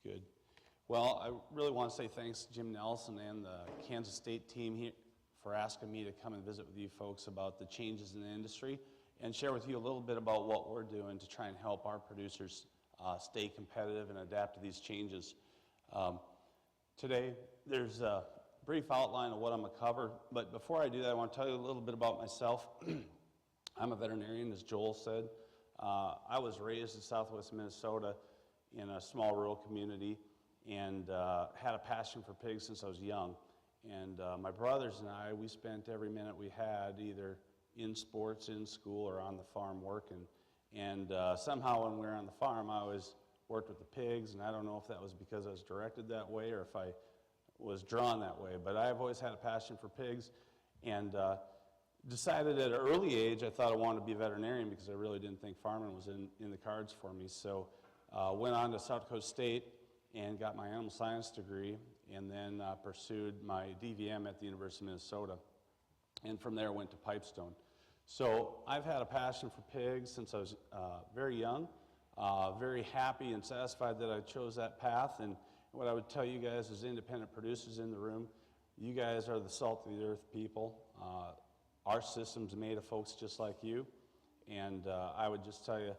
Good. Well, I really want to say thanks to Jim Nelson and the Kansas State team here for asking me to come and visit with you folks about the changes in the industry and share with you a little bit about what we're doing to try and help our producers stay competitive and adapt to these changes. Today, there's a brief outline of what I'm going to cover, but before I do that, I want to tell you a little bit about myself. I'm a veterinarian, as Joel said. I was raised in southwest Minnesota in a small rural community and had a passion for pigs since I was young. And my brothers and I, we spent every minute we had either in sports, in school, or on the farm working. And somehow when we were on the farm, I always worked with the pigs, and I don't know if that was because I was directed that way or if I was drawn that way, but I've always had a passion for pigs, and decided at an early age I thought I wanted to be a veterinarian because I really didn't think farming was in the cards for me. So went on to South Dakota State and got my animal science degree, and then pursued my DVM at the University of Minnesota, and from there went to Pipestone. So I've had a passion for pigs since I was very young, very happy and satisfied that I chose that path. And what I would tell you guys as independent producers in the room, you guys are the salt of the earth people. Our system's made of folks just like you, and I would just tell you,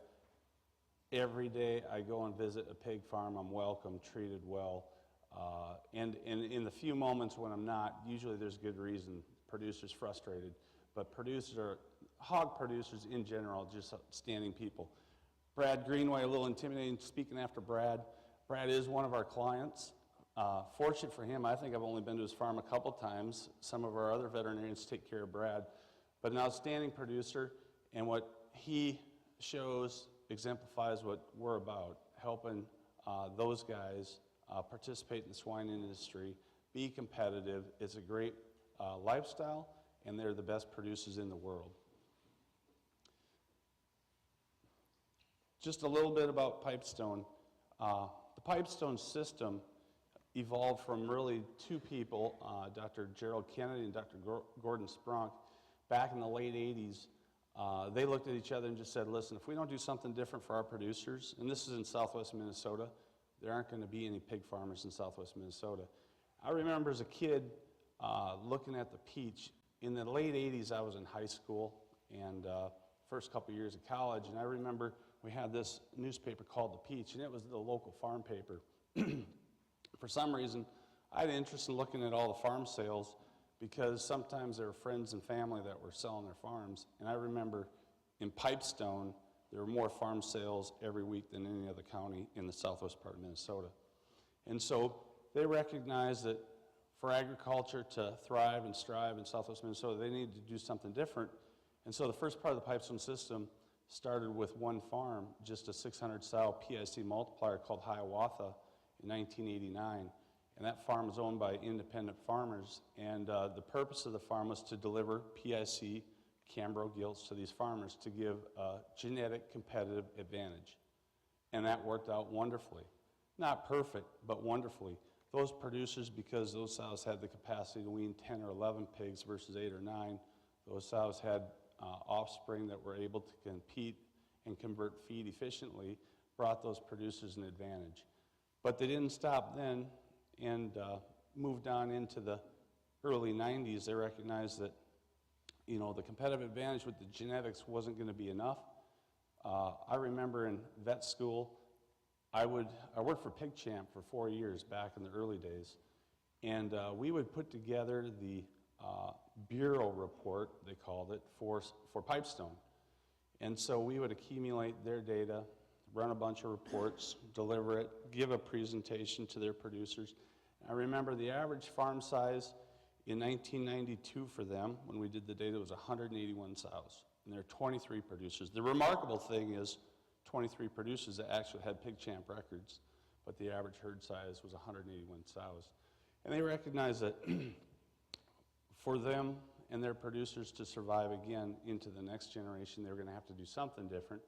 every day I go and visit a pig farm, I'm welcome, treated well, and in the few moments when I'm not, usually there's good reason. Producers frustrated, but hog producers in general, just outstanding people. Brad Greenway, a little intimidating speaking after Brad. Brad is one of our clients. Fortunate for him, I think I've only been to his farm a couple times. Some of our other veterinarians take care of Brad, but an outstanding producer, and what he shows exemplifies what we're about, helping those guys participate in the swine industry, be competitive. It's a great lifestyle, and they're the best producers in the world. Just a little bit about Pipestone. The Pipestone system evolved from really two people, Dr. Gerald Kennedy and Dr. Gordon Spronk, back in the late 80s. They looked at each other and just said, listen, if we don't do something different for our producers, and this is in southwest Minnesota, there aren't going to be any pig farmers in southwest Minnesota. I remember as a kid looking at the peach. In the late 80s, I was in high school and first couple years of college, and I remember we had this newspaper called The Peach, and it was the local farm paper. For some reason, I had an interest in looking at all the farm sales because sometimes there were friends and family that were selling their farms, and I remember in Pipestone, there were more farm sales every week than any other county in the southwest part of Minnesota. And so they recognized that for agriculture to thrive and strive in southwest Minnesota, they needed to do something different. And so the first part of the Pipestone system started with one farm, just a 600 sow PIC multiplier called Hiawatha in 1989. And that farm was owned by independent farmers. And the purpose of the farm was to deliver PIC Cambro gilts to these farmers to give a genetic competitive advantage. And that worked out wonderfully. Not perfect, but wonderfully. Those producers, because those sows had the capacity to wean 10 or 11 pigs versus 8 or 9, those sows had offspring that were able to compete and convert feed efficiently, brought those producers an advantage. But they didn't stop then and moved on into the early 90s. They recognized that, you know, the competitive advantage with the genetics wasn't going to be enough. I remember in vet school, I worked for Pig Champ for 4 years back in the early days, and we would put together the bureau report, they called it, for Pipestone. And so we would accumulate their data, run a bunch of reports, deliver it, give a presentation to their producers. I remember the average farm size in 1992 for them, when we did the data, was 181 sows, and there are 23 producers. The remarkable thing is 23 producers that actually had Pig Champ records, but the average herd size was 181 sows. And they recognized that for them and their producers to survive again into the next generation, they were going to have to do something different.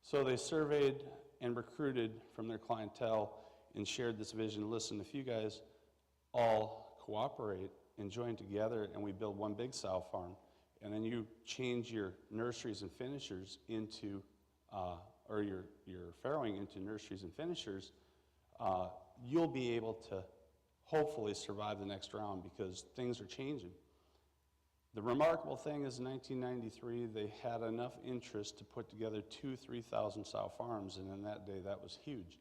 So they surveyed and recruited from their clientele and shared this vision. Listen, if you guys all cooperate and join together and we build one big sow farm, and then you change your nurseries and finishers into, or your farrowing into nurseries and finishers, you'll be able to hopefully survive the next round because things are changing. The remarkable thing is in 1993, they had enough interest to put together 3,000 sow farms, and in that day, that was huge.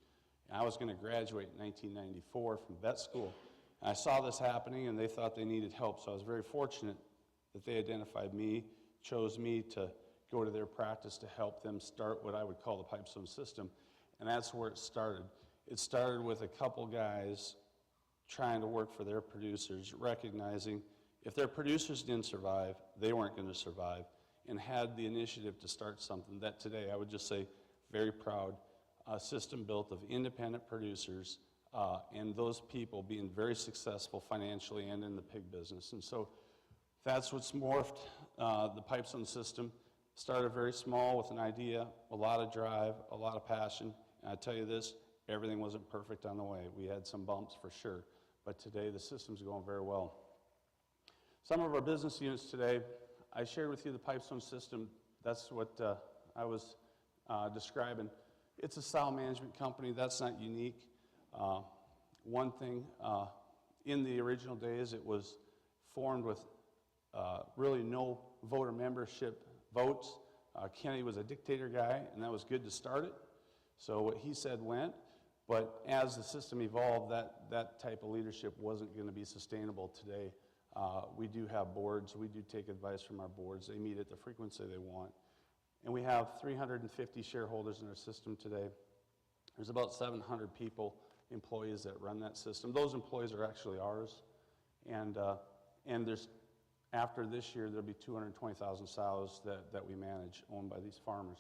And I was going to graduate in 1994 from vet school. And I saw this happening, and they thought they needed help, so I was very fortunate that they identified me, chose me to go to their practice to help them start what I would call the Pipestone system, and that's where it started. It started with a couple guys trying to work for their producers, recognizing if their producers didn't survive, they weren't going to survive, and had the initiative to start something that today, I would just say, very proud, a system built of independent producers, and those people being very successful financially and in the pig business. And so that's what's morphed the Pipestone system. Started very small with an idea, a lot of drive, a lot of passion. And I tell you this, everything wasn't perfect on the way. We had some bumps for sure, but today the system's going very well. Some of our business units today, I shared with you the Pipestone system. That's what I was describing. It's a sow management company. That's not unique. One thing, in the original days, it was formed with really no voter membership votes. Kennedy was a dictator guy, and that was good to start it. So what he said went. But as the system evolved, that type of leadership wasn't going to be sustainable today. We do have boards. We do take advice from our boards. They meet at the frequency they want. And we have 350 shareholders in our system today. There's about 700 people, employees that run that system. Those employees are actually ours. And there's, after this year, there'll be 220,000 sows that we manage, owned by these farmers.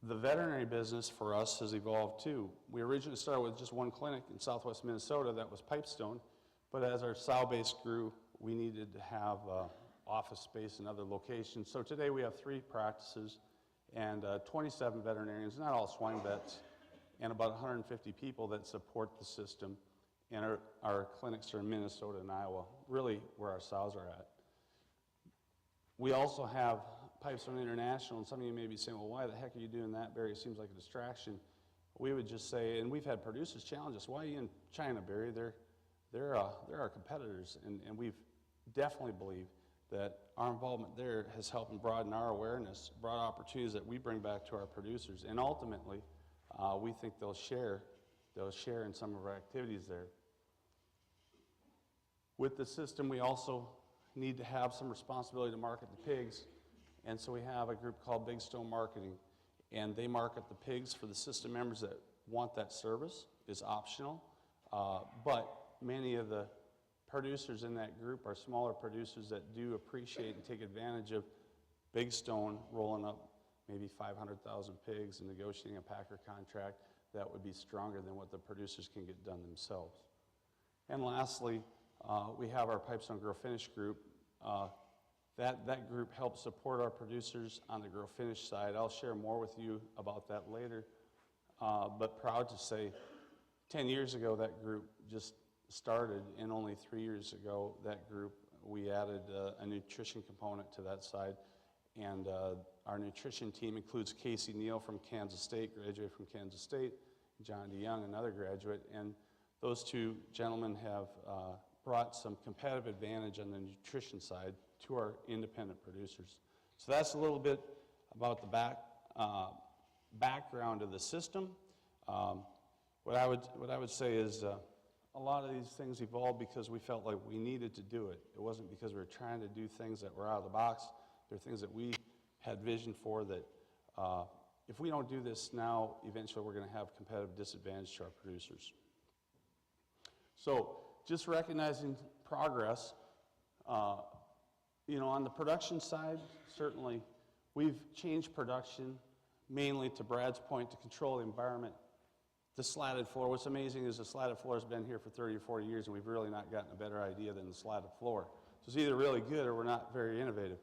The veterinary business for us has evolved too. We originally started with just one clinic in southwest Minnesota, that was Pipestone. But as our sow base grew, we needed to have office space in other locations. So today we have 3 practices and 27 veterinarians, not all swine vets, and about 150 people that support the system. And our clinics are in Minnesota and Iowa, really where our sows are at. We also have Pipestone International, and some of you may be saying, well, why the heck are you doing that, Barry? It seems like a distraction. We would just say, and we've had producers challenge us, why are you in China, Barry? They're our competitors, and we've definitely believe that our involvement there has helped and broaden our awareness, brought opportunities that we bring back to our producers, and ultimately, we think they'll share in some of our activities there. With the system, we also need to have some responsibility to market the pigs, and so we have a group called Big Stone Marketing, and they market the pigs for the system members that want that service. It's optional, but many of the producers in that group are smaller producers that do appreciate and take advantage of Big Stone rolling up maybe 500,000 pigs and negotiating a packer contract that would be stronger than what the producers can get done themselves. And lastly, we have our Pipestone Grow Finish group. That group helps support our producers on the grow finish side. I'll share more with you about that later, but proud to say 10 years ago that group just started, and only 3 years ago that group, we added a nutrition component to that side. And our nutrition team includes Casey Neal from Kansas State, graduated from Kansas State, John DeYoung, another graduate, and those 2 gentlemen have brought some competitive advantage on the nutrition side to our independent producers. So that's a little bit about the background of the system. What I would say is a lot of these things evolved because we felt like we needed to do it. It wasn't because we were trying to do things that were out of the box. They're things that we had vision for that if we don't do this now, eventually we're going to have competitive disadvantage to our producers. So just recognizing progress, on the production side, certainly we've changed production mainly, to Brad's point, to control the environment. The slatted floor, what's amazing is the slatted floor has been here for 30 or 40 years and we've really not gotten a better idea than the slatted floor. So it's either really good or we're not very innovative.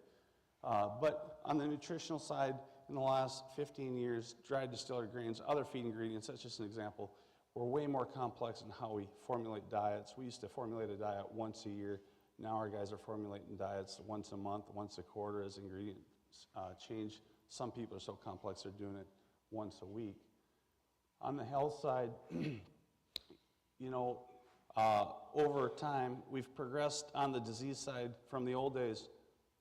But on the nutritional side, in the last 15 years, dried distilled grains, other feed ingredients, that's just an example, we're way more complex in how we formulate diets. We used to formulate a diet once a year. Now our guys are formulating diets once a month, once a quarter as ingredients change. Some people are so complex they're doing it once a week. On the health side, you know, over time, we've progressed on the disease side from the old days.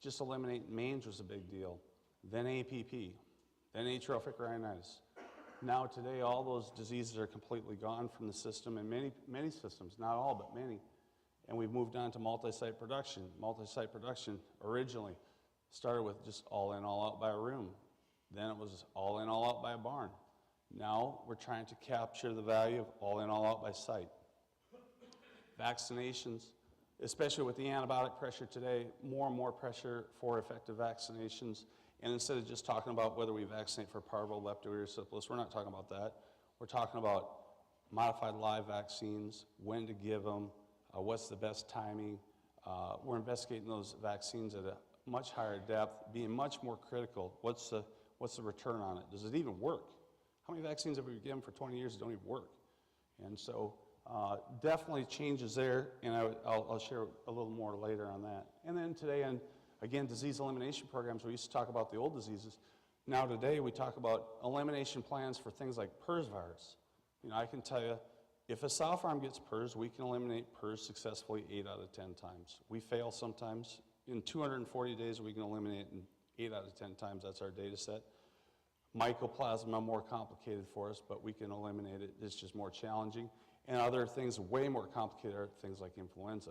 Just eliminating mange was a big deal. Then APP, then atrophic rhinitis. Now today, all those diseases are completely gone from the system, and many systems, not all, but many. And we've moved on to multi-site production. Multi-site production originally started with just all in, all out by a room. Then it was all in, all out by a barn. Now we're trying to capture the value of all in, all out by site. Vaccinations, especially with the antibiotic pressure today, more and more pressure for effective vaccinations. And instead of just talking about whether we vaccinate for parvo, leptoerysipelas, we're not talking about that. We're talking about modified live vaccines, when to give them, what's the best timing. We're investigating those vaccines at a much higher depth, being much more critical. What's the return on it? Does it even work? How many vaccines have we given for 20 years that don't even work? And so definitely changes there, and I'll share a little more later on that. And then today, and again, disease elimination programs, we used to talk about the old diseases. Now today, we talk about elimination plans for things like PRRS virus. You know, I can tell you, if a sow farm gets PRRS, we can eliminate PRRS successfully 8 out of 10 times. We fail sometimes. In 240 days, we can eliminate it 8 out of 10 times. That's our data set. Mycoplasma, more complicated for us, but we can eliminate it. It's just more challenging. And other things way more complicated are things like influenza.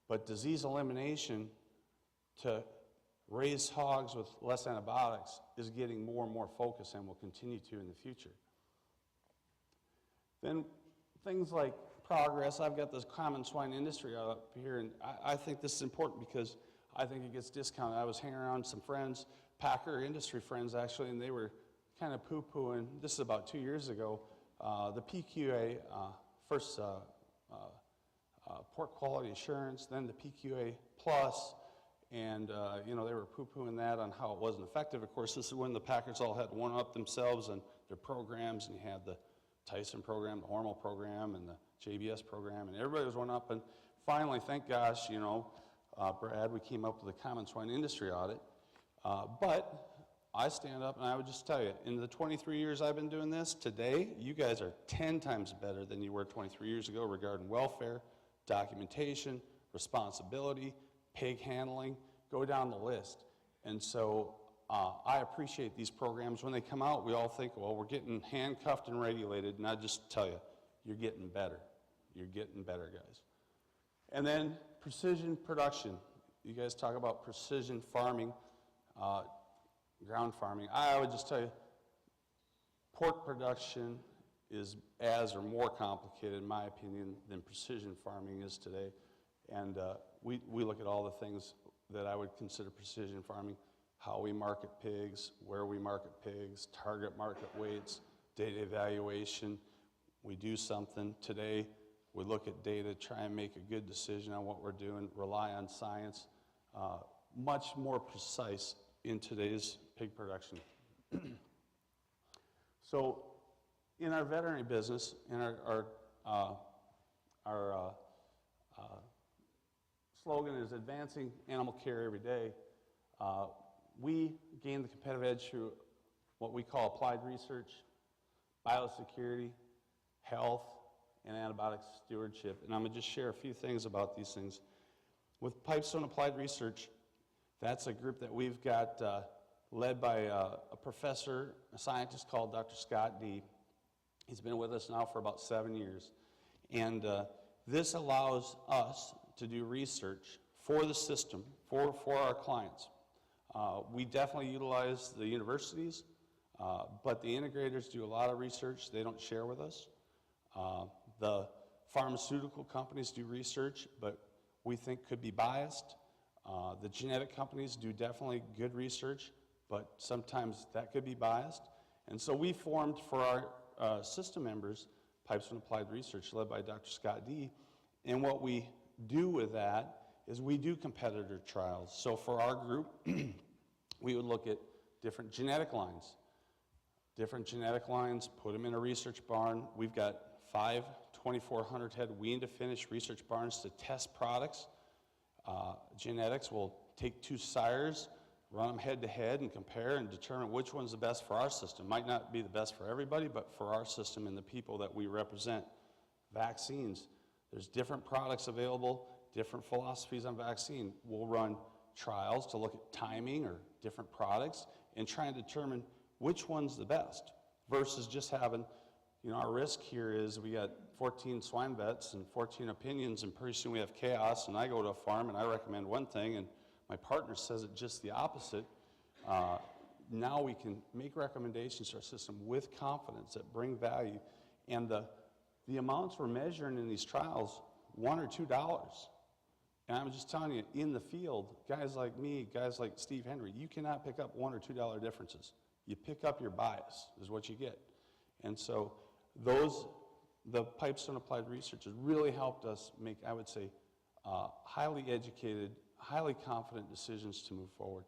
But disease elimination to raise hogs with less antibiotics is getting more and more focus and will continue to in the future. Then things like progress. I've got this common swine industry up here, and I think this is important because I think it gets discounted. I was hanging around some friends, Packer industry friends actually, and they were kind of poo-pooing, this is about 2 years ago, the PQA, first pork quality assurance, then the PQA plus, and you know, they were poo-pooing that on how it wasn't effective. Of course, this is when the Packers all had to one-up themselves and their programs, and you had the Tyson program, the Hormel program, and the JBS program, and everybody was one-up, and finally, thank gosh, you know, Brad, we came up with a common swine industry audit, but I stand up and I would just tell you, in the 23 years I've been doing this, today, you guys are 10 times better than you were 23 years ago regarding welfare, documentation, responsibility, pig handling, go down the list. And so I appreciate these programs. When they come out, we all think, well, we're getting handcuffed and regulated, and I just tell you, you're getting better. You're getting better, guys. And then precision production. You guys talk about precision farming. Ground farming. I would just tell you, pork production is as or more complicated, in my opinion, than precision farming is today. And we look at all the things that I would consider precision farming, how we market pigs, where we market pigs, target market weights, data evaluation. We do something. Today, we look at data, try and make a good decision on what we're doing, rely on science, much more precise in today's pig production. So in our veterinary business, in our slogan is advancing animal care every day. We gain the competitive edge through what we call applied research, biosecurity, health, and antibiotic stewardship. And I'm going to just share a few things about these things. With Pipestone Applied Research, that's a group that we've got led by a professor, a scientist called Dr. Scott D. He's been with us now for about 7 years. And this allows us to do research for the system, for our clients. We definitely utilize the universities, but the integrators do a lot of research they don't share with us. The pharmaceutical companies do research, but we think could be biased. The genetic companies do definitely good research, but sometimes that could be biased. And so we formed for our system members, Pipestone Applied Research, led by Dr. Scott D. And what we do with that is we do competitor trials. So for our group, we would look at different genetic lines. Different genetic lines, put them in a research barn. We've got 5 2,400 head wean to finish research barns to test products. Genetics will take 2 sires, run them head to head and compare and determine which one's the best for our system. Might not be the best for everybody, but for our system and the people that we represent. Vaccines, there's different products available, different philosophies on vaccine. We'll run trials to look at timing or different products and try and determine which one's the best versus just having, our risk here is we got 14 swine vets and 14 opinions, and pretty soon we have chaos, and I go to a farm and I recommend one thing and my partner says it just the opposite. Now we can make recommendations to our system with confidence that bring value. And the amounts we're measuring in these trials, $1 or $2. And I'm just telling you, in the field, guys like me, guys like Steve Henry, you cannot pick up $1 or $2 differences. You pick up your bias, is what you get. And so the Pipestone Applied Research has really helped us make, I would say, highly educated, highly confident decisions to move forward.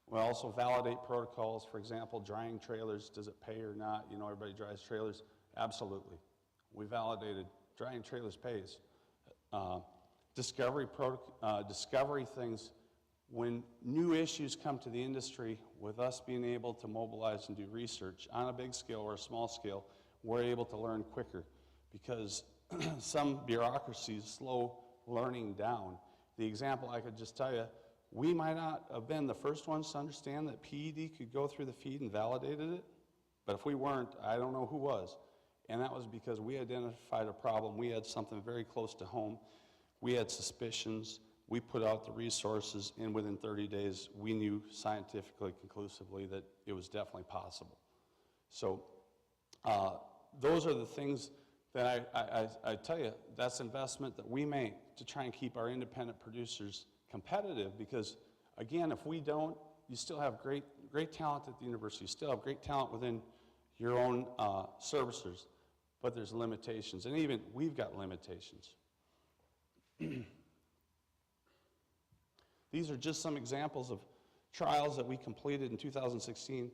We also validate protocols. For example, drying trailers, does it pay or not? Everybody dries trailers. Absolutely. We validated drying trailers pays. Discovery things, when new issues come to the industry, with us being able to mobilize and do research on a big scale or a small scale, we're able to learn quicker because some bureaucracies slow learning down. The example I could just tell you, we might not have been the first ones to understand that PED could go through the feed and validated it, but if we weren't, I don't know who was. And that was because we identified a problem. We had something very close to home. We had suspicions. We put out the resources, and within 30 days, we knew scientifically, conclusively, that it was definitely possible. So those are the things that I tell you, that's investment that we make to try and keep our independent producers competitive because, again, if we don't, you still have great talent at the university. You still have great talent within your own servicers, but there's limitations, and even we've got limitations. These are just some examples of trials that we completed in 2016.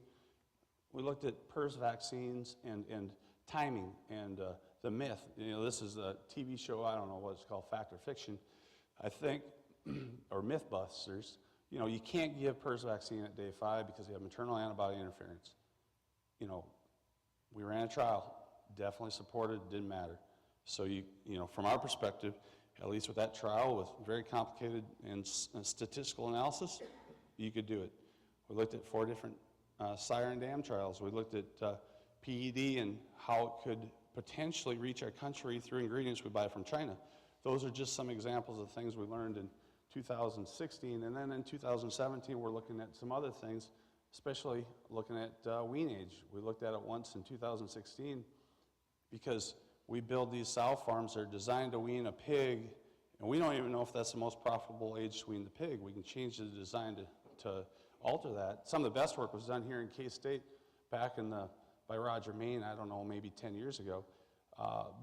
We looked at PRRS vaccines and timing and the myth. This is a TV show, I don't know what it's called, Fact or Fiction, I think, or Mythbusters. You can't give PRRS vaccine at day 5 because you have maternal antibody interference. We ran a trial, definitely supported, didn't matter. So from our perspective, at least with that trial with very complicated and statistical analysis, you could do it. We looked at 4 different siren dam trials. We looked at PED and how it could potentially reach our country through ingredients we buy from China. Those are just some examples of things we learned in 2016. And then in 2017, we're looking at some other things, especially looking at wean age. We looked at it once in 2016 because we build these sow farms that are designed to wean a pig, and we don't even know if that's the most profitable age to wean the pig. We can change the design to alter that. Some of the best work was done here in K-State back by Roger Main, I don't know, maybe 10 years ago.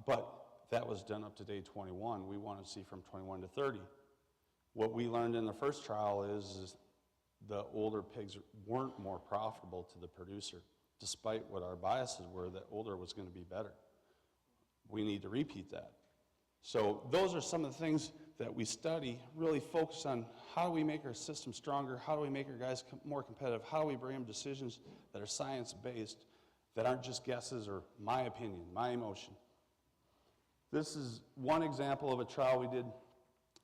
But that was done up to day 21. We wanted to see from 21 to 30. What we learned in the first trial is the older pigs weren't more profitable to the producer, despite what our biases were, that older was going to be better. We need to repeat that. So those are some of the things that we study, really focus on how do we make our system stronger, how do we make our guys more competitive, how do we bring them decisions that are science-based, that aren't just guesses or my opinion, my emotion. This is one example of a trial we did,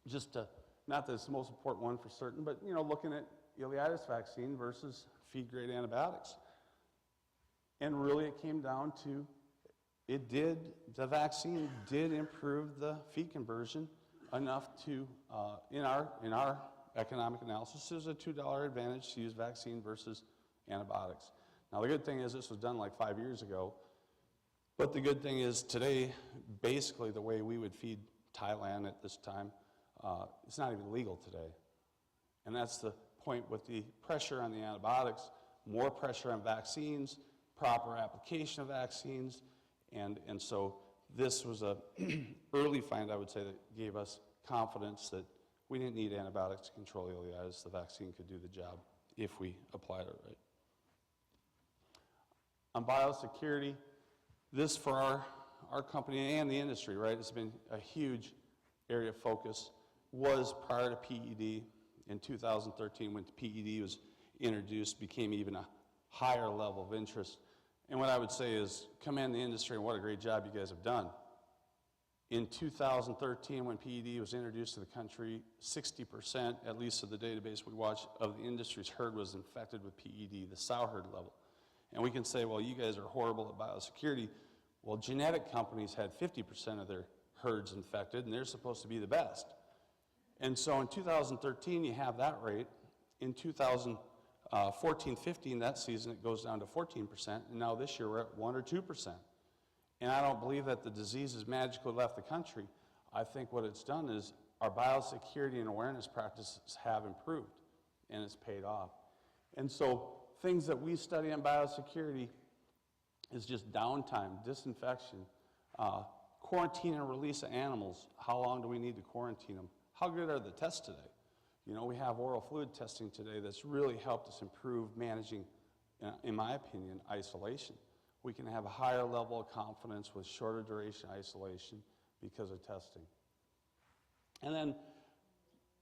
just to, not that it's the most important one for certain, but looking at ileitis vaccine versus feed-grade antibiotics. And really it came down to the vaccine did improve the feed conversion enough to, in our economic analysis, there's a $2 advantage to use vaccine versus antibiotics. Now the good thing is this was done like 5 years ago, but the good thing is today, basically the way we would feed Thailand at this time, it's not even legal today. And that's the point with the pressure on the antibiotics, more pressure on vaccines, proper application of vaccines, and so this was a early find, I would say, that gave us confidence that we didn't need antibiotics to control ileitis. The vaccine could do the job if we applied it right. On biosecurity, this for our company and the industry, right, it's been a huge area of focus, was prior to PED, in 2013 when PED was introduced became even a higher level of interest. And what I would say is commend the industry and what a great job you guys have done. In 2013, when PED was introduced to the country, 60%, at least of the database we watched, of the industry's herd was infected with PED, the sow herd level. And we can say, well, you guys are horrible at biosecurity. Well, genetic companies had 50% of their herds infected, and they're supposed to be the best. And so in 2013, you have that rate. In 2014-15, that season, it goes down to 14%, and now this year we're at 1 or 2%. And I don't believe that the disease has magically left the country. I think what it's done is our biosecurity and awareness practices have improved, and it's paid off. And so things that we study on biosecurity is just downtime, disinfection, quarantine and release of animals. How long do we need to quarantine them? How good are the tests today? You know, we have oral fluid testing today that's really helped us improve managing, in my opinion, isolation. We can have a higher level of confidence with shorter duration isolation because of testing. And then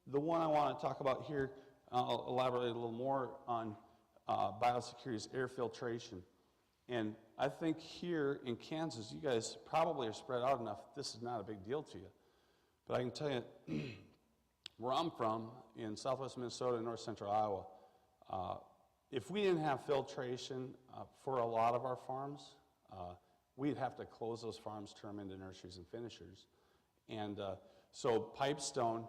the one I want to talk about here, I'll elaborate a little more on biosecurity, is air filtration. And I think here in Kansas, you guys probably are spread out enough, this is not a big deal to you. But I can tell you, where I'm from, in southwest Minnesota and north central Iowa, if we didn't have filtration for a lot of our farms, we'd have to close those farms, turn them into nurseries and finishers. And so Pipestone,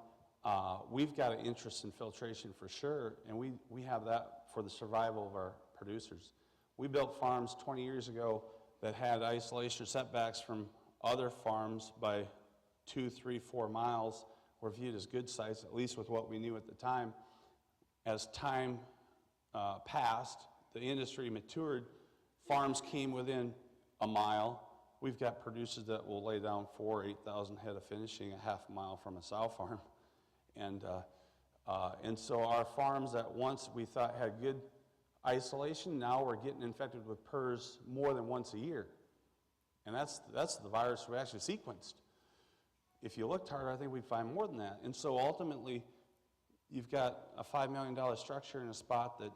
we've got an interest in filtration for sure, and we have that for the survival of our producers. We built farms 20 years ago that had isolation setbacks from other farms by 2, 3, 4 miles, were viewed as good sites, at least with what we knew at the time. As time passed, the industry matured, farms came within a mile. We've got producers that will lay down 4,000 or 8,000 head of finishing a half a mile from a sow farm. And so our farms that once we thought had good isolation, now we're getting infected with PRRS more than once a year. And that's the virus we actually sequenced. If you looked harder, I think we'd find more than that. And so ultimately, you've got a $5 million structure in a spot that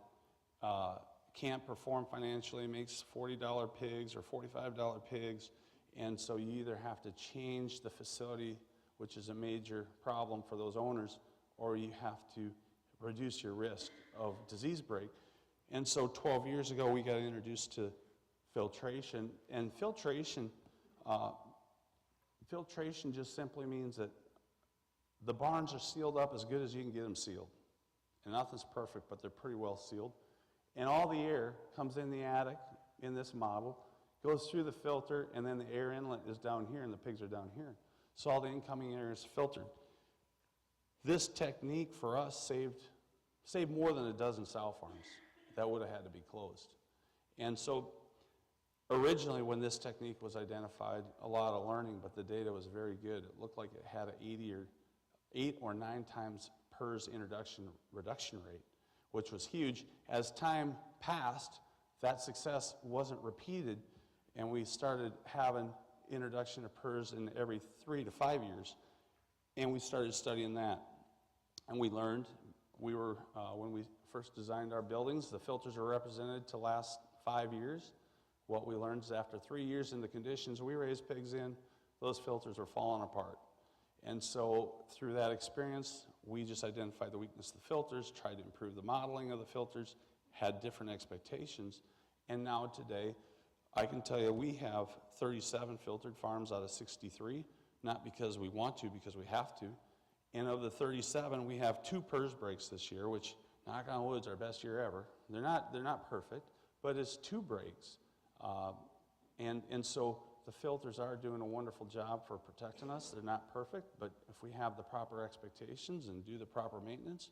can't perform financially, makes $40 pigs or $45 pigs, and so you either have to change the facility, which is a major problem for those owners, or you have to reduce your risk of disease break. And so 12 years ago, we got introduced to filtration, and filtration just simply means that the barns are sealed up as good as you can get them sealed. And nothing's perfect, but they're pretty well sealed. And all the air comes in the attic in this model, goes through the filter, and then the air inlet is down here, and the pigs are down here. So all the incoming air is filtered. This technique for us saved more than a dozen sow farms that would have had to be closed. And so originally when this technique was identified, a lot of learning, but the data was very good. It looked like it had an 8 or 9 times PRRS reduction rate, which was huge. As time passed, that success wasn't repeated, and we started having introduction of PRRS in every 3 to 5 years, and we started studying that. And we learned, when we first designed our buildings, the filters were represented to last 5 years. What we learned is after 3 years in the conditions we raised pigs in, those filters were falling apart. And so through that experience, we just identified the weakness of the filters, tried to improve the modeling of the filters, had different expectations, and now today, I can tell you we have 37 filtered farms out of 63, not because we want to, because we have to. And of the 37, we have 2 PRRS breaks this year, which, knock on wood, is our best year ever. They're not perfect, but it's 2 breaks. And so the filters are doing a wonderful job for protecting us. They're not perfect, but if we have the proper expectations and do the proper maintenance,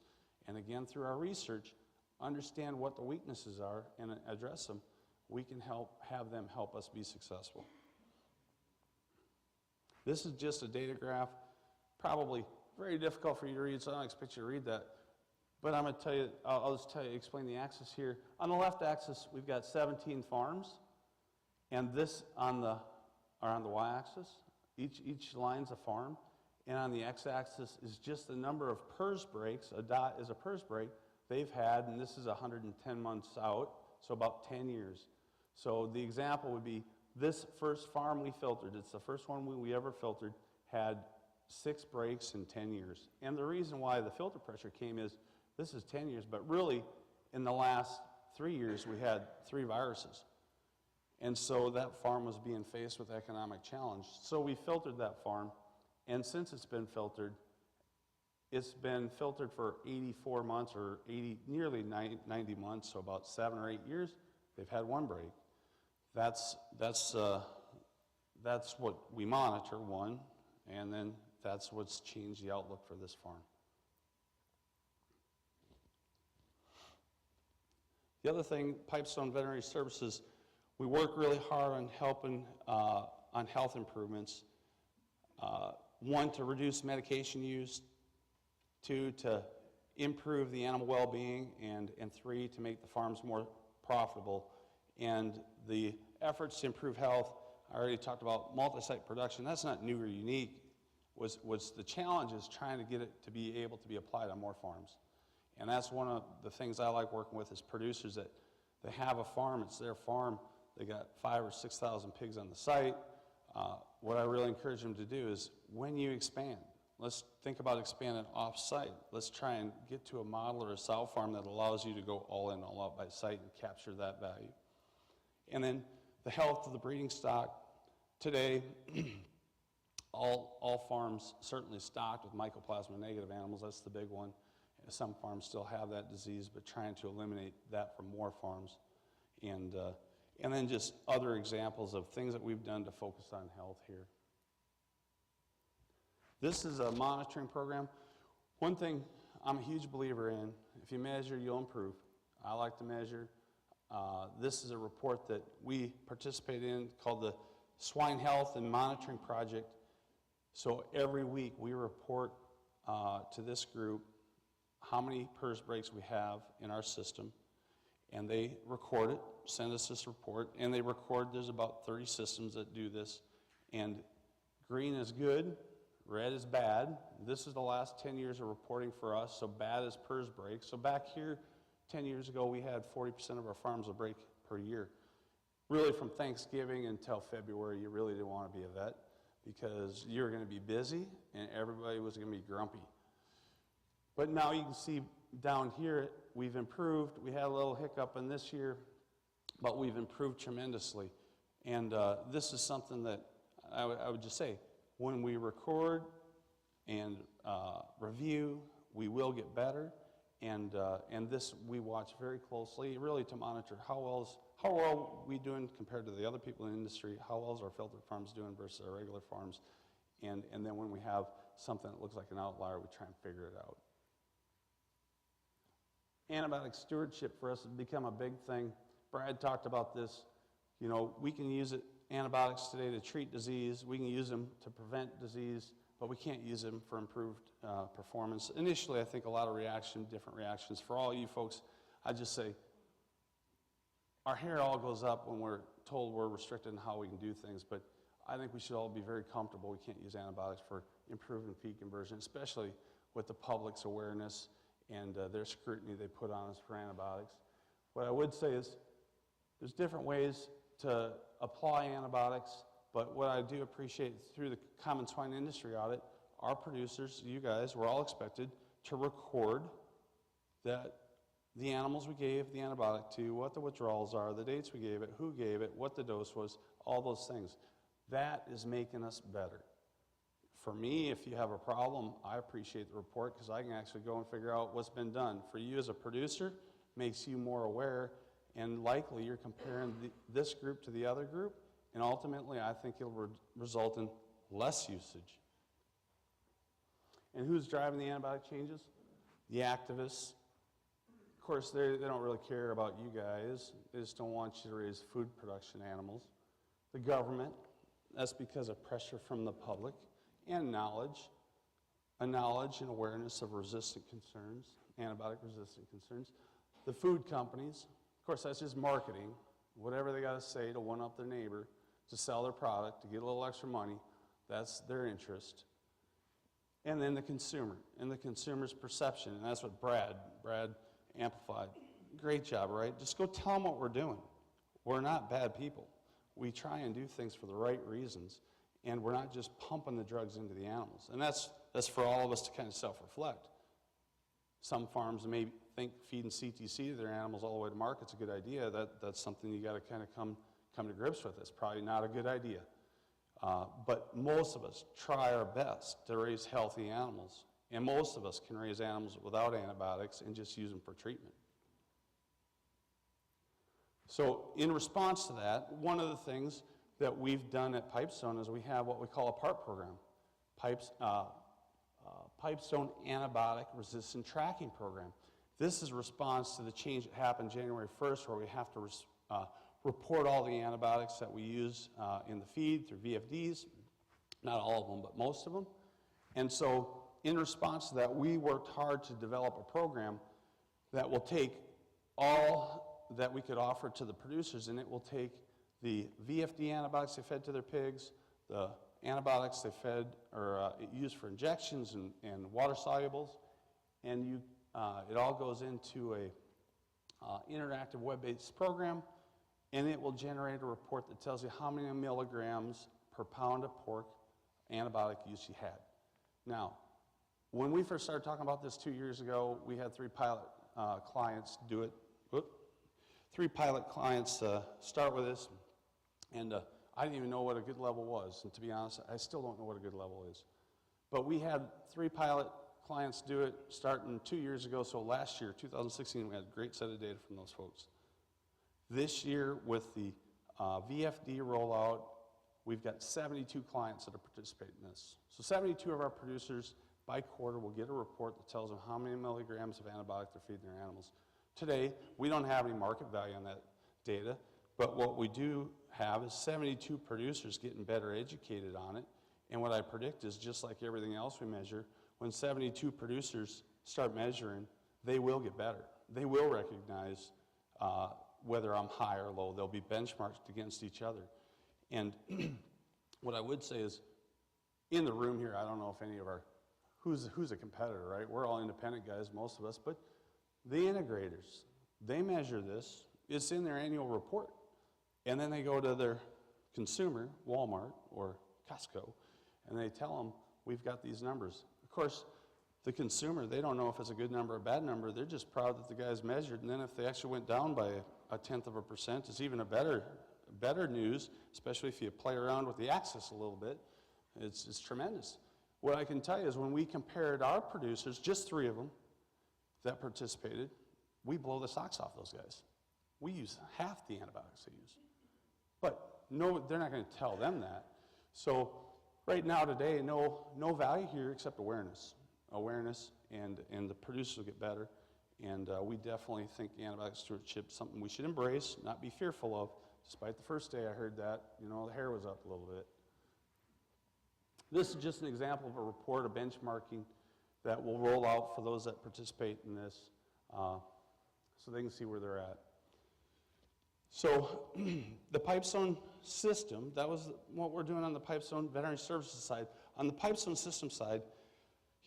and again, through our research, understand what the weaknesses are and address them, we can have them help us be successful. This is just a data graph, probably very difficult for you to read, so I don't expect you to read that. But I'm going to tell you, I'll just explain the axis here. On the left axis, we've got 17 farms, and this on the y-axis, each line's a farm, And on the x-axis is just the number of PRRS breaks. A dot is a PRRS break they've had, and this is 110 months out, so about 10 years. So the example would be this first farm we filtered, it's the first one we ever filtered, had 6 breaks in 10 years. And the reason why the filter pressure came is, this is 10 years, but really in the last 3 years we had 3 viruses. And so that farm was being faced with economic challenge. So we filtered that farm, and since it's been filtered for 84 months or nearly 90 months, so about 7 or 8 years, they've had 1 break. That's what we monitor, 1, and then that's what's changed the outlook for this farm. The other thing, Pipestone Veterinary Services, we work really hard on helping on health improvements. 1, to reduce medication use, 2, to improve the animal well-being, and 3, to make the farms more profitable. And the efforts to improve health, I already talked about multi-site production. That's not new or unique. Was the challenge is trying to get it to be able to be applied on more farms. And that's one of the things I like working with is producers that they have a farm, it's their farm, they got 5,000 or 6,000 pigs on the site. What I really encourage them to do is when you expand, let's think about expanding off-site. Let's try and get to a model or a sow farm that allows you to go all in, all out by site and capture that value. And then the health of the breeding stock. Today, all farms certainly stocked with mycoplasma negative animals. That's the big one. Some farms still have that disease, but trying to eliminate that from more farms. And then just other examples of things that we've done to focus on health here. This is a monitoring program. One thing I'm a huge believer in, if you measure, you'll improve. I like to measure. This is a report that we participate in called the Swine Health and Monitoring Project. So every week we report to this group how many PRRS breaks we have in our system, and they record it, send us this report, and they record, there's about 30 systems that do this, and green is good, red is bad. This is the last 10 years of reporting for us, so bad is PRRS breaks. So back here, 10 years ago, we had 40% of our farms a break per year. Really from Thanksgiving until February, you really didn't want to be a vet because you were going to be busy and everybody was going to be grumpy. But now you can see down here, we've improved. We had a little hiccup in this year, but we've improved tremendously. And this is something that I would just say, when we record and review, we will get better. And this we watch very closely, really to monitor how well are we doing compared to the other people in the industry, how well is our filtered farms doing versus our regular farms. And then when we have something that looks like an outlier, we try and figure it out. Antibiotic stewardship for us has become a big thing. Brad talked about this. You know, we can use antibiotics today to treat disease. We can use them to prevent disease, but we can't use them for improved performance. Initially, I think a lot of different reactions. For all you folks, I just say, our hair all goes up when we're told we're restricted in how we can do things, but I think we should all be very comfortable we can't use antibiotics for improving feed conversion, especially with the public's awareness and their scrutiny they put on us for antibiotics. What I would say is there's different ways to apply antibiotics, but what I do appreciate through the Common Swine Industry audit, our producers, you guys, we're all expected to record that the animals we gave the antibiotic to, what the withdrawals are, the dates we gave it, who gave it, what the dose was, all those things. That is making us better. For me, if you have a problem, I appreciate the report because I can actually go and figure out what's been done. For you as a producer, makes you more aware, and likely you're comparing this group to the other group, and ultimately I think it'll result in less usage. And who's driving the antibiotic changes? The activists. Of course, they don't really care about you guys. They just don't want you to raise food production animals. The government, that's because of pressure from the public and knowledge, a knowledge and awareness of resistant concerns, antibiotic resistant concerns. The food companies, of course, that's just marketing. Whatever they got to say to one-up their neighbor, to sell their product, to get a little extra money, that's their interest. and then the consumer, and the consumer's perception, and that's what Brad amplified. Great job, right? Just go tell them what we're doing. We're not bad people. We try and do things for the right reasons, and we're not just pumping the drugs into the animals. And that's for all of us to kind of self-reflect. Some farms may think feeding CTC to their animals all the way to market's a good idea. That's something you got to kind of come to grips with. It's probably not a good idea. But most of us try our best to raise healthy animals. And most of us can raise animals without antibiotics and just use them for treatment. So in response to that, one of the things that we've done at Pipestone is we have what we call a PART program, Pipestone Antibiotic Resistant Tracking Program. This is a response to the change that happened January 1st, where we have to report all the antibiotics that we use in the feed through VFDs, not all of them, but most of them. And so in response to that, we worked hard to develop a program that will take all that we could offer to the producers, and it will take the VFD antibiotics they fed to their pigs, the antibiotics they fed or used for injections and water solubles, and it all goes into a interactive web-based program, and it will generate a report that tells you how many milligrams per pound of pork antibiotic use you had. Now, when we first started talking about this 2 years ago, we had 3 pilot clients do it. 3 pilot clients start with this, and I didn't even know what a good level was. And to be honest, I still don't know what a good level is. But we had 3 pilot clients do it starting 2 years ago. So last year, 2016, we had a great set of data from those folks. This year, with the VFD rollout, we've got 72 clients that are participating in this. So 72 of our producers by quarter will get a report that tells them how many milligrams of antibiotic they're feeding their animals. Today, we don't have any market value on that data, but what we do have is 72 producers getting better educated on it. And what I predict is, just like everything else we measure, when 72 producers start measuring, they will get better. They will recognize whether I'm high or low. They'll be benchmarked against each other. And what I would say is, in the room here, I don't know if any of who's a competitor, right? We're all independent guys, most of us, but the integrators, they measure this. It's in their annual report. And then they go to their consumer, Walmart or Costco, and they tell them, we've got these numbers. Of course, the consumer, they don't know if it's a good number or a bad number. They're just proud that the guy's measured. And then if they actually went down by 0.1%, it's even a better news, especially if you play around with the axis a little bit. It's tremendous. What I can tell you is when we compared our producers, just 3 of them that participated, we blow the socks off those guys. We use half the antibiotics they use. But no, they're not going to tell them that. So right now today, no value here except awareness. Awareness, and the producers will get better. And we definitely think antibiotic stewardship is something we should embrace, not be fearful of. Despite the first day I heard that, the hair was up a little bit. This is just an example of a report, a benchmarking that will roll out for those that participate in this, so they can see where they're at. So the Pipestone system, that was what we're doing on the Pipestone Veterinary Services side. On the Pipestone system side,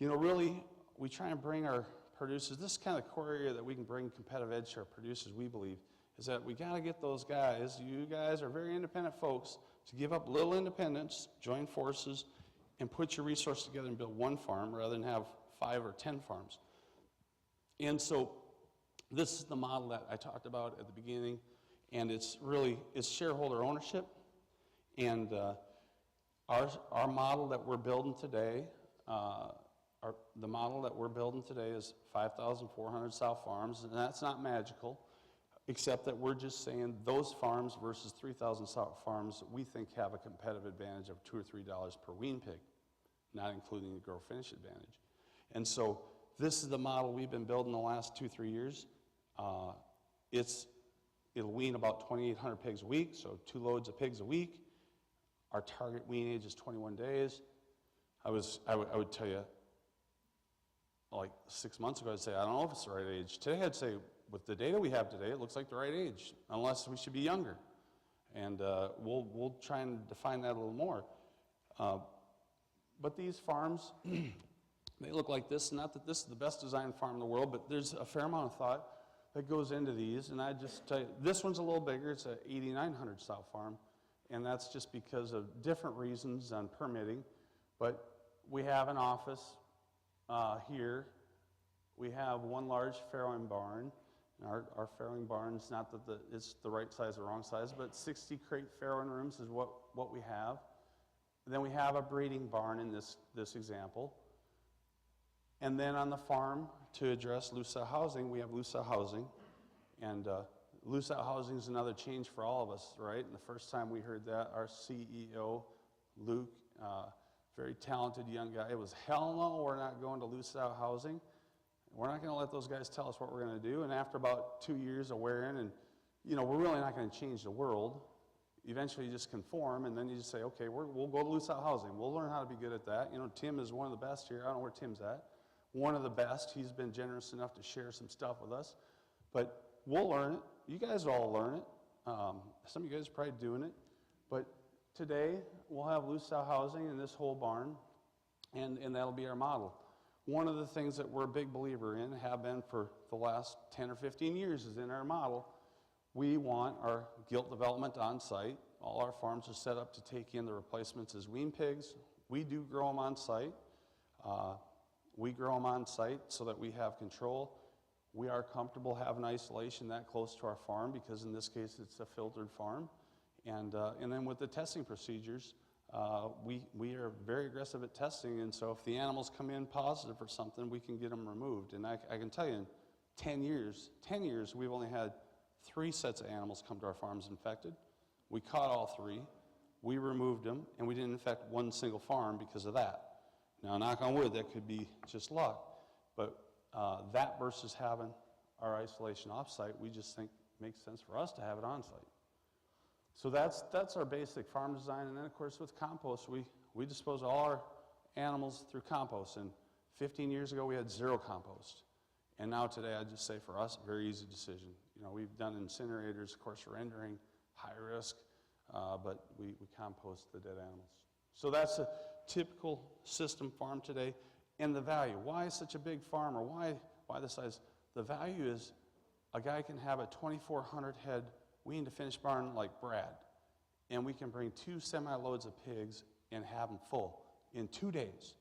really, we try and bring our producers, this is kind of the core area that we can bring competitive edge to our producers, we believe, is that we got to get those guys, you guys are very independent folks, to give up a little independence, join forces, and put your resources together and build one farm rather than have 5 or 10 farms. And so this is the model that I talked about at the beginning, and it's shareholder ownership. And our model that we're building today, the model that we're building today is 5,400 sow farms, and that's not magical, except that we're just saying those farms versus 3,000 sow farms we think have a competitive advantage of $2 or $3 per wean pig, not including the grow finish advantage. And so this is the model we've been building the last 2-3 years. It'll wean about 2,800 pigs a week, so 2 loads of pigs a week. Our target wean age is 21 days. I would tell you, like 6 months ago, I'd say, I don't know if it's the right age. Today, I'd say, with the data we have today, it looks like the right age, unless we should be younger. And we'll try and define that a little more. But these farms, They look like this. Not that this is the best designed farm in the world, but there's a fair amount of thought that goes into these. And I just tell you, this one's a little bigger. It's a 8,900 style farm, and that's just because of different reasons on permitting. But we have an office here. We have one large farrowing barn. And our farrowing barn is not that it's the right size or wrong size, but 60 crate farrowing rooms is what we have. And then we have a breeding barn in this example. And then on the farm, to address loose-out housing, we have loose-out housing. And loose-out housing is another change for all of us, right? And the first time we heard that, our CEO, Luke, very talented young guy, it was, hell no, we're not going to loose-out housing. We're not going to let those guys tell us what we're going to do. And after about 2 years of wearing, and we're really not going to change the world. Eventually you just conform, and then you just say, okay, we'll go to loose-out housing. We'll learn how to be good at that. Tim is one of the best here. I don't know where Tim's at. One of the best. He's been generous enough to share some stuff with us. But we'll learn it. You guys all learn it. Some of you guys are probably doing it. But today we'll have loose-out housing in this whole barn, and that'll be our model. One of the things that we're a big believer in, have been for the last 10 or 15 years, is in our model, we want our gilt development on site. All our farms are set up to take in the replacements as wean pigs. We do grow them on site. We grow them on site so that we have control. We are comfortable having isolation that close to our farm because in this case it's a filtered farm. And then with the testing procedures, we are very aggressive at testing, and so if the animals come in positive or something, we can get them removed. And I can tell you, in 10 years, we've only had 3 sets of animals come to our farms infected. We caught all 3, we removed them, and we didn't infect one single farm because of that. Now, knock on wood, that could be just luck, but that versus having our isolation off-site, we just think makes sense for us to have it on-site. So that's our basic farm design, and then of course with compost, we dispose of all our animals through compost, and 15 years ago we had 0 compost. And now today, I'd just say for us, a very easy decision. We've done incinerators, of course rendering, high risk, but we compost the dead animals. So that's a typical system farm today. And the value, why such a big farm, or why the size? The value is a guy can have a 2,400 head wean to finish barn like Brad, and we can bring 2 semi-loads of pigs and have them full in 2 days.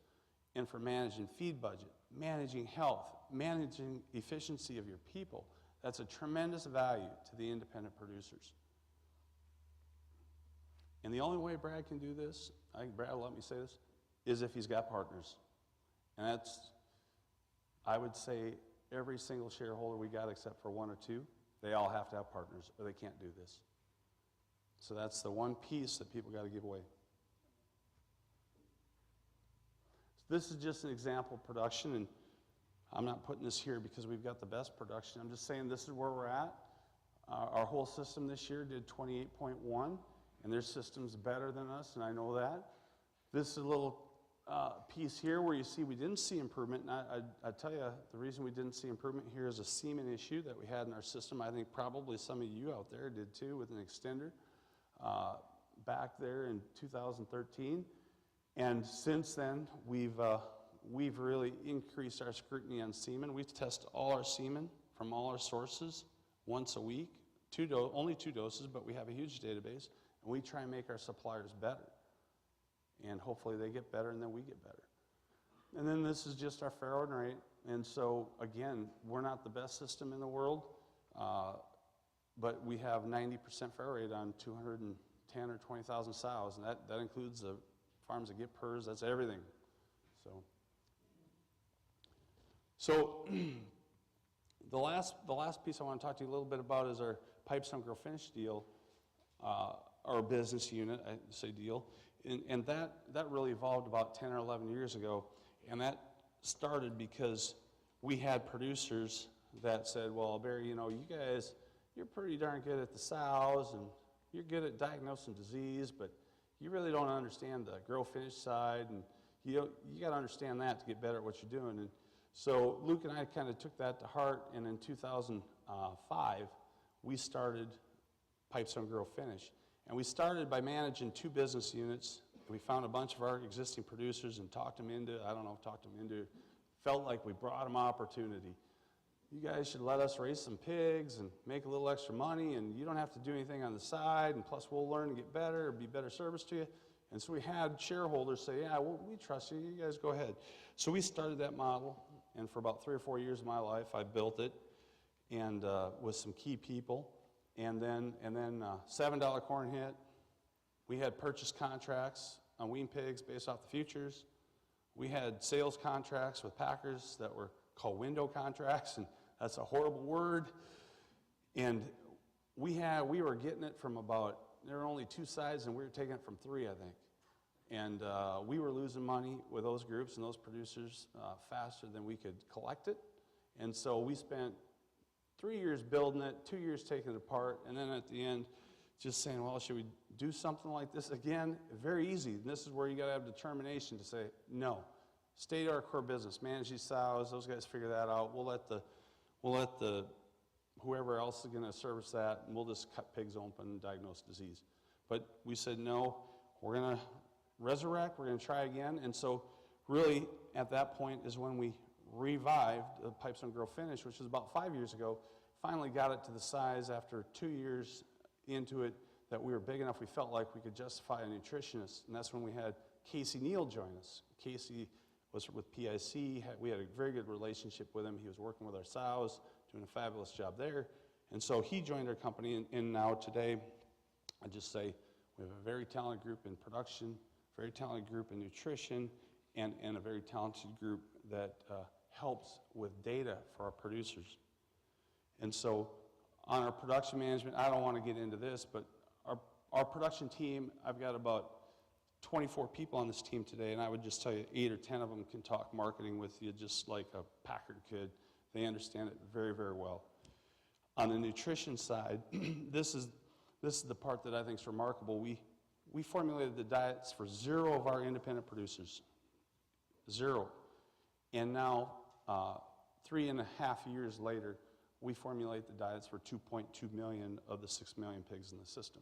And for managing feed budget, managing health, managing efficiency of your people, that's a tremendous value to the independent producers. And the only way Brad can do this, I think Brad will let me say this, is if he's got partners. And that's, I would say, every single shareholder we got except for 1 or 2, they all have to have partners or they can't do this. So that's the one piece that people got to give away. So this is just an example of production, and I'm not putting this here because we've got the best production. I'm just saying this is where we're at. Our whole system this year did 28.1, and their system's better than us, and I know that. This is a little piece here where you see we didn't see improvement, and I tell you, the reason we didn't see improvement here is a semen issue that we had in our system. I think probably some of you out there did too with an extender back there in 2013. And since then, we've really increased our scrutiny on semen. We test all our semen from all our sources once a week, only 2 doses, but we have a huge database, and we try and make our suppliers better. And hopefully they get better, and then we get better. And then this is just our farrowing rate. And so, again, we're not the best system in the world, but we have 90% farrow rate on 210 or 20,000 sows, and that includes the farms that get PRRS, that's everything. So the last piece I want to talk to you a little bit about is our Pipestone Grow Finish deal, our business unit, I say deal. And that really evolved about 10 or 11 years ago, and that started because we had producers that said, well, Barry, you guys, you're pretty darn good at the sows, and you're good at diagnosing disease, but you really don't understand the grow finish side, and you got to understand that to get better at what you're doing. And so Luke and I kind of took that to heart, and in 2005, we started Pipestone Grow Finish. And we started by managing 2 business units. we found a bunch of our existing producers and talked them into, felt like we brought them opportunity. You guys should let us raise some pigs and make a little extra money, and you don't have to do anything on the side, and plus we'll learn to get better, be better service to you. And so we had shareholders say, yeah, well, we trust you, you guys go ahead. So we started that model, and for about 3 or 4 years of my life, I built it, and with some key people. And then $7 corn hit. We had purchase contracts on wean pigs based off the futures. We had sales contracts with packers that were called window contracts, and that's a horrible word. And we were getting it from about, there were only 2 sides, and we were taking it from 3, I think. And we were losing money with those groups and those producers faster than we could collect it. And so we spent 3 years building it, 2 years taking it apart, and then at the end, just saying, well, should we do something like this again? Very easy. And this is where you got to have determination to say, no, stay to our core business, manage these sows, those guys figure that out. We'll let the whoever else is going to service that, and we'll just cut pigs open and diagnose disease. But we said, no, we're going to resurrect, we're going to try again. And so really at that point is when we revived the Pipestone Grow Finish, which was about 5 years ago, finally got it to the size after 2 years into it that we were big enough we felt like we could justify a nutritionist. And that's when we had Casey Neal join us. Casey was with PIC. We had a very good relationship with him. He was working with our sows, doing a fabulous job there. And so he joined our company, and now today, I just say we have a very talented group in production, very talented group in nutrition, and a very talented group that helps with data for our producers. And so on our production management, I don't want to get into this, but our production team, I've got about 24 people on this team today, and I would just tell you 8 or 10 of them can talk marketing with you just like a Packard could. They understand it very, very well. On the nutrition side, this is the part that I think is remarkable. We formulated the diets for 0 of our independent producers. 0. And now, 3.5 years later, we formulate the diets for 2.2 million of the 6 million pigs in the system.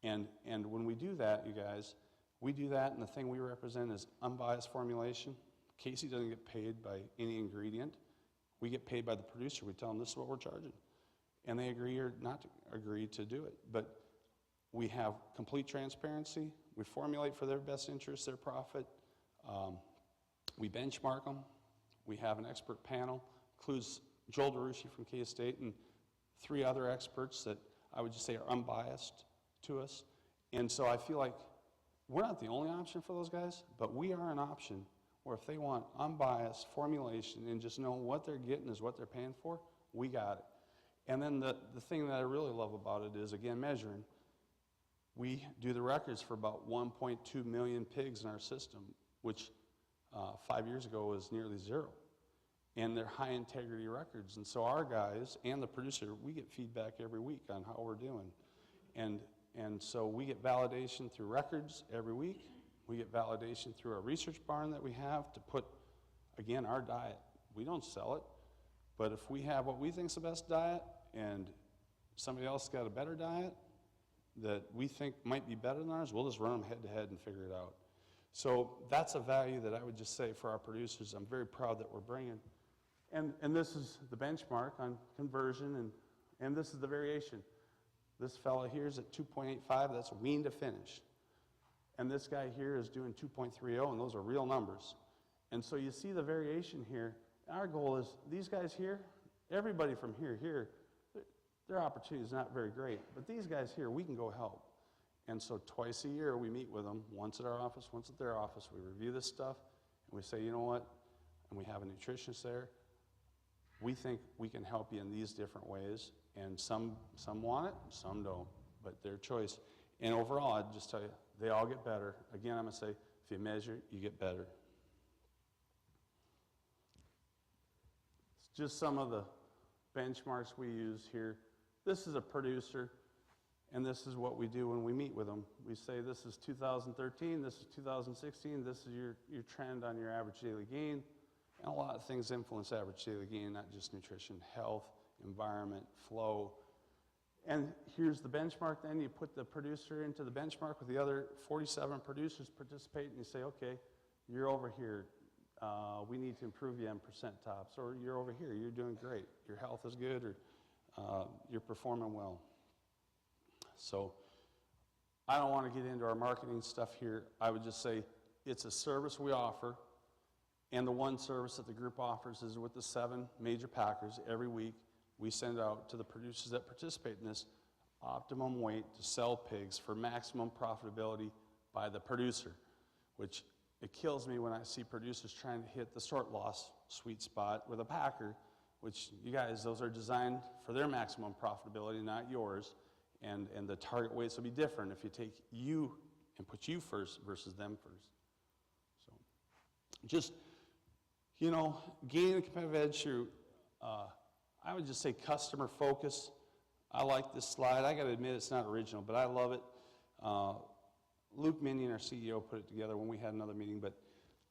And when we do that, you guys, we do that, and the thing we represent is unbiased formulation. Casey doesn't get paid by any ingredient. We get paid by the producer. We tell them this is what we're charging. And they agree or not to agree to do it. But we have complete transparency. We formulate for their best interest, their profit. We benchmark them. We have an expert panel, includes Joel DeRushi from K-State and 3 other experts that I would just say are unbiased to us. And so I feel like we're not the only option for those guys, but we are an option where if they want unbiased formulation and just know what they're getting is what they're paying for, we got it. And then the thing that I really love about it is, again, measuring. We do the records for about 1.2 million pigs in our system, which 5 years ago was nearly 0. And they're high integrity records. And so our guys and the producer, we get feedback every week on how we're doing. And so we get validation through records every week. We get validation through our research barn that we have to put, again, our diet. We don't sell it, but if we have what we think is the best diet and somebody else got a better diet that we think might be better than ours, we'll just run them head to head and figure it out. So that's a value that I would just say for our producers, I'm very proud that we're bringing. And this is the benchmark on conversion, and this is the variation. This fella here is at 2.85, that's wean to finish. And this guy here is doing 2.30, and those are real numbers. And so you see the variation here. Our goal is these guys here, everybody from here, their opportunity is not very great. But these guys here, we can go help. And so twice a year we meet with them, once at our office, once at their office. We review this stuff, and we say, you know what? And we have a nutritionist there. We think we can help you in these different ways, and some want it, some don't, but their choice. And overall, I'd just tell you, they all get better. Again, I'm going to say, if you measure, you get better. It's just some of the benchmarks we use here. This is a producer, and this is what we do when we meet with them. We say, this is 2013, this is 2016, this is your trend on your average daily gain. And a lot of things influence average daily gain, not just nutrition, health, environment, flow. And here's the benchmark then. You put the producer into the benchmark with the other 47 producers participating, and you say, okay, you're over here. We need to improve you on percent tops. Or you're over here. You're doing great. Your health is good, or you're performing well. So I don't want to get into our marketing stuff here. I would just say it's a service we offer. And the one service that the group offers is with the 7 major packers every week. We send out to the producers that participate in this optimum weight to sell pigs for maximum profitability by the producer, which it kills me when I see producers trying to hit the short loss sweet spot with a packer, which you guys, those are designed for their maximum profitability, not yours, and the target weights will be different if you take you and put you first versus them first. So just, gaining a competitive edge through, I would just say customer focus. I like this slide. I got to admit it's not original, but I love it. Luke Minion, our CEO, put it together when we had another meeting. But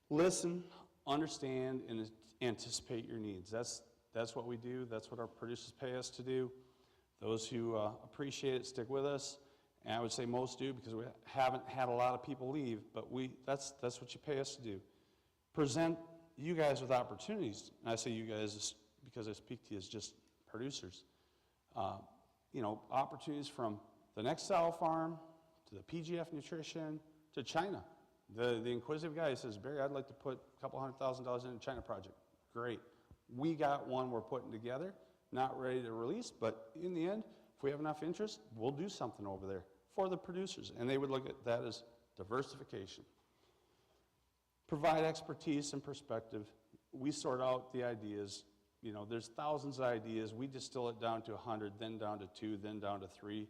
listen, understand, and anticipate your needs. That's what we do. That's what our producers pay us to do. Those who appreciate it stick with us. And I would say most do because we haven't had a lot of people leave. But that's what you pay us to do. Present you guys with opportunities. And I say you guys because I speak to you as just producers. Opportunities from the next sow farm to the PGF Nutrition to China. The inquisitive guy says, Barry, I'd like to put a couple $100,000 in a China project. Great. We got one we're putting together, not ready to release, but in the end, if we have enough interest, we'll do something over there for the producers. And they would look at that as diversification. Provide expertise and perspective. We sort out the ideas. There's thousands of ideas. We distill it down to 100, then down to 2, then down to 3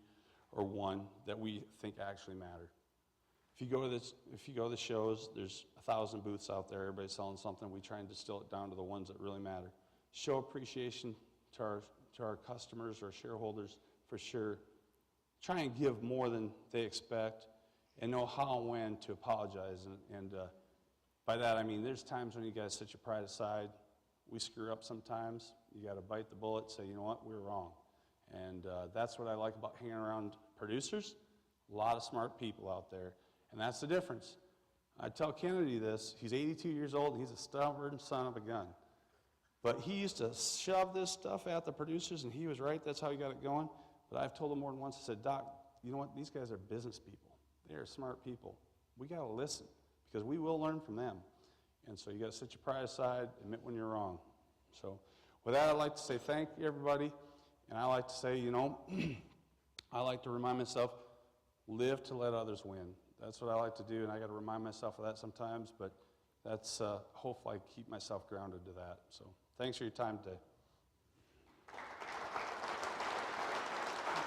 or 1 that we think actually matter. If you go to the shows, there's 1,000 booths out there. Everybody's selling something. We try and distill it down to the ones that really matter. Show appreciation to our customers or shareholders for sure. Try and give more than they expect, and know how and when to apologize. And by that I mean there's times when you guys set your pride aside. We screw up sometimes. You got to bite the bullet, say, you know what, we're wrong. And that's what I like about hanging around producers. A lot of smart people out there. And that's the difference. I tell Kennedy this. He's 82 years old, and he's a stubborn son of a gun. But he used to shove this stuff at the producers, and he was right. That's how he got it going. But I've told him more than once, I said, Doc, you know what? These guys are business people. They are smart people. We got to listen because we will learn from them. And so you got to set your pride aside, admit when you're wrong. So with that, I'd like to say thank you, everybody. And I like to say, I like to remind myself, live to let others win. That's what I like to do, and I got to remind myself of that sometimes, but that's hopefully I keep myself grounded to that. So thanks for your time today.